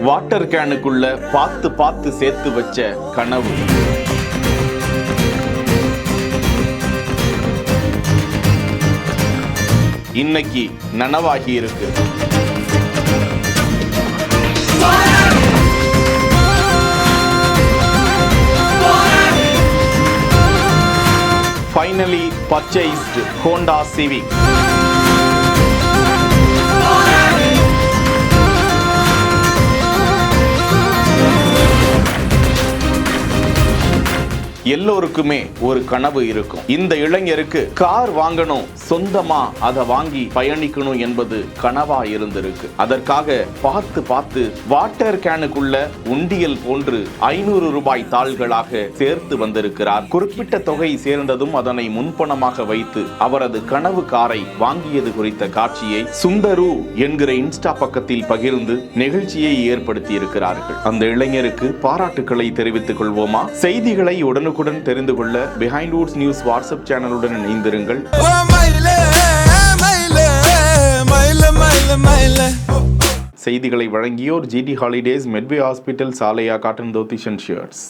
Water கேனுக்குள்ள பார்த்து பார்த்து சேர்த்து வச்ச கனவு. இன்னைக்கு நனவாகி இருக்கு. Finally purchased Honda Civic. எல்லோருக்குமே ஒரு கனவு இருக்கும். இந்த இளைஞருக்கு கார் வாங்கணும், சொந்தமா அதை வாங்கி பயணிக்கணும் என்பது கனவா இருந்திருக்கு. அதற்காக பார்த்து பார்த்து வாட்டர் கேனுக்குள்ள உண்டியல் போன்று 500 ரூபாய் தாள்களாக சேர்த்து வந்திருக்கிறார். குறிப்பிட்ட தொகை சேர்ந்ததும் அதனை முன்பணமாக வைத்து அவரது கனவு காரை வாங்கியது குறித்த காட்சியை சுந்தரு என்கிற இன்ஸ்டா பக்கத்தில் பகிர்ந்து நிகழ்ச்சியை ஏற்படுத்தி இருக்கிறார்கள். அந்த இளைஞருக்கு பாராட்டுக்களை தெரிவித்துக் கொள்வோமா? செய்திகளை உடனுக்குடன் தெரிந்து கொள்ள பிஹைண்ட் வுட்ஸ் நியூஸ் வாட்ஸ்அப் சேனலுடன் இணைந்திருங்கள். செய்திகளை வழங்கியோர் ஜிடி ஹாலிடேஸ், மெட்வே ஹாஸ்பிட்டல், சாலையா காட்டன் தோத்திஷன் ஷர்ட்ஸ்.